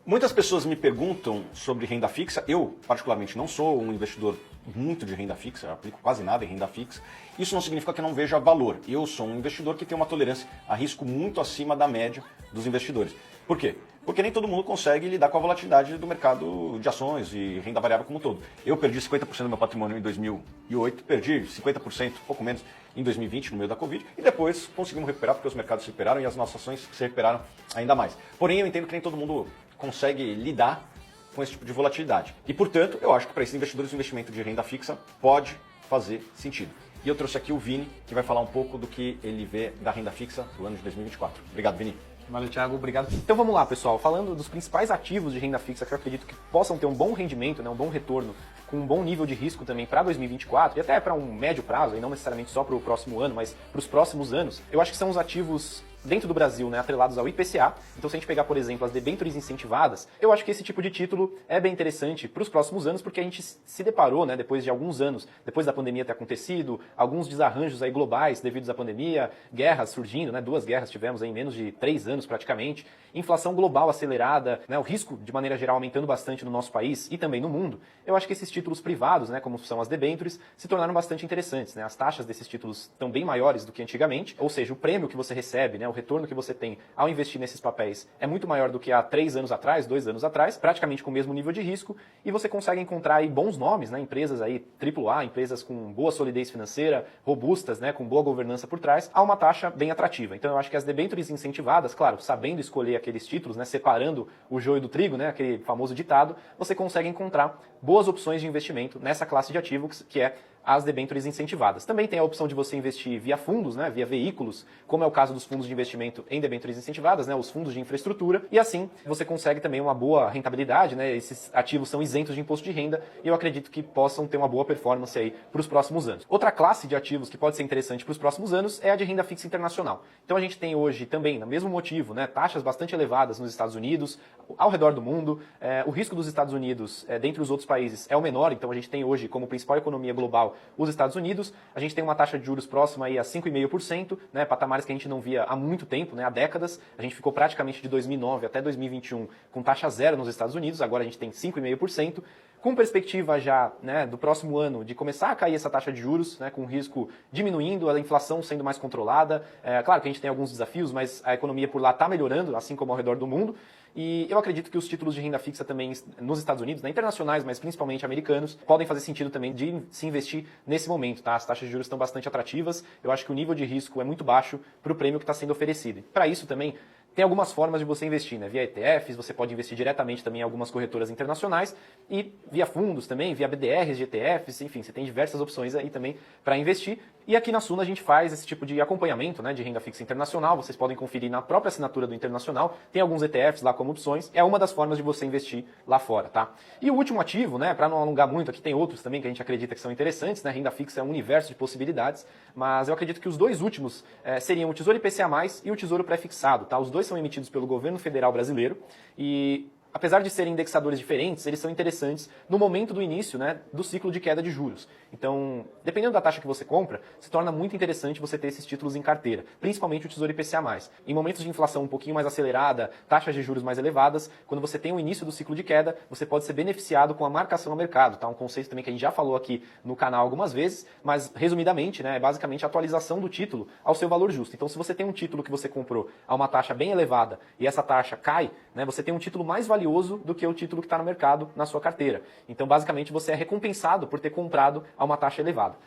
Muitas pessoas me perguntam sobre renda fixa. Eu, particularmente, não sou um investidor muito de renda fixa, eu aplico quase nada em renda fixa. Isso não significa que eu não veja valor. Eu sou um investidor que tem uma tolerância a risco muito acima da média dos investidores. Por quê? Porque nem todo mundo consegue lidar com a volatilidade do mercado de ações e renda variável como um todo. Eu perdi 50% do meu patrimônio em 2008, perdi 50%, pouco menos, em 2020, no meio da Covid, e depois conseguimos recuperar porque os mercados se recuperaram e as nossas ações se recuperaram ainda mais. Porém, eu entendo que nem todo mundo consegue lidar com esse tipo de volatilidade. E, portanto, eu acho que para esses investidores o investimento de renda fixa pode fazer sentido. E eu trouxe aqui o Vini, que vai falar um pouco do que ele vê da renda fixa no ano de 2024. Obrigado, Vini. Valeu, Thiago. Obrigado. Então vamos lá, pessoal. Falando dos principais ativos de renda fixa que eu acredito que possam ter um bom rendimento, né, um bom retorno, com um bom nível de risco também para 2024 e até para um médio prazo, e não necessariamente só para o próximo ano, mas para os próximos anos, eu acho que são os ativos dentro do Brasil, né, atrelados ao IPCA. Então, se a gente pegar, por exemplo, as debêntures incentivadas, eu acho que esse tipo de título é bem interessante para os próximos anos, porque a gente se deparou, né, depois de alguns anos, depois da pandemia ter acontecido, alguns desarranjos aí globais devido à pandemia, guerras surgindo, né, 2 guerras tivemos aí em menos de 3 anos praticamente, inflação global acelerada, né, o risco de maneira geral aumentando bastante no nosso país e também no mundo. Eu acho que esses títulos privados, né, como são as debêntures, se tornaram bastante interessantes, né? As taxas desses títulos estão bem maiores do que antigamente, ou seja, o prêmio que você recebe, né, o retorno que você tem ao investir nesses papéis é muito maior do que há 3 anos atrás, 2 anos atrás, praticamente com o mesmo nível de risco, e você consegue encontrar aí bons nomes, né, empresas aí AAA, empresas com boa solidez financeira, robustas, né, com boa governança por trás, a uma taxa bem atrativa. Então eu acho que as debêntures incentivadas, claro, sabendo escolher aqueles títulos, né, separando o joio do trigo, né, aquele famoso ditado, você consegue encontrar boas opções de investimento nessa classe de ativos que é as debêntures incentivadas. Também tem a opção de você investir via fundos, né, via veículos, como é o caso dos fundos de investimento em debêntures incentivadas, né, os fundos de infraestrutura, e assim você consegue também uma boa rentabilidade, né, esses ativos são isentos de imposto de renda e eu acredito que possam ter uma boa performance aí para os próximos anos. Outra classe de ativos que pode ser interessante para os próximos anos é a de renda fixa internacional. Então a gente tem hoje também, no mesmo motivo, né, taxas bastante elevadas nos Estados Unidos, ao redor do mundo, o risco dos Estados Unidos dentre os outros países é o menor, então a gente tem hoje como principal economia global os Estados Unidos, a gente tem uma taxa de juros próxima aí a 5,5%, né, patamares que a gente não via há muito tempo, né, há décadas, a gente ficou praticamente de 2009 até 2021 com taxa zero nos Estados Unidos, agora a gente tem 5,5%, com perspectiva já, né, do próximo ano de começar a cair essa taxa de juros, né, com o risco diminuindo, a inflação sendo mais controlada. Claro que a gente tem alguns desafios, mas a economia por lá está melhorando, assim como ao redor do mundo. E eu acredito que os títulos de renda fixa também nos Estados Unidos, né, internacionais, mas principalmente americanos, podem fazer sentido também de se investir nesse momento, tá? As taxas de juros estão bastante atrativas, eu acho que o nível de risco é muito baixo para o prêmio que está sendo oferecido. Para isso também, tem algumas formas de você investir, né? Via ETFs, você pode investir diretamente também em algumas corretoras internacionais e via fundos também, via BDRs de ETFs, enfim, você tem diversas opções aí também para investir. E aqui na Suno a gente faz esse tipo de acompanhamento, né, de renda fixa internacional, vocês podem conferir na própria assinatura do Internacional, tem alguns ETFs lá como opções, é uma das formas de você investir lá fora, tá? E o último ativo, né, para não alongar muito, aqui tem outros também que a gente acredita que são interessantes, né, renda fixa é um universo de possibilidades, mas eu acredito que os dois últimos seriam o Tesouro IPCA+, e o Tesouro Pré-fixado, tá? Os dois são emitidos pelo governo federal brasileiro e, apesar de serem indexadores diferentes, eles são interessantes no momento do início, né, do ciclo de queda de juros. Então, dependendo da taxa que você compra, se torna muito interessante você ter esses títulos em carteira, principalmente o Tesouro IPCA+. Em momentos de inflação um pouquinho mais acelerada, taxas de juros mais elevadas, quando você tem o início do ciclo de queda, você pode ser beneficiado com a marcação ao mercado, tá? Um conceito também que a gente já falou aqui no canal algumas vezes, mas resumidamente, né, é basicamente a atualização do título ao seu valor justo. Então, se você tem um título que você comprou a uma taxa bem elevada e essa taxa cai, né, você tem um título mais valioso do que o título que está no mercado na sua carteira. Então, basicamente, você é recompensado por ter comprado a uma taxa elevada.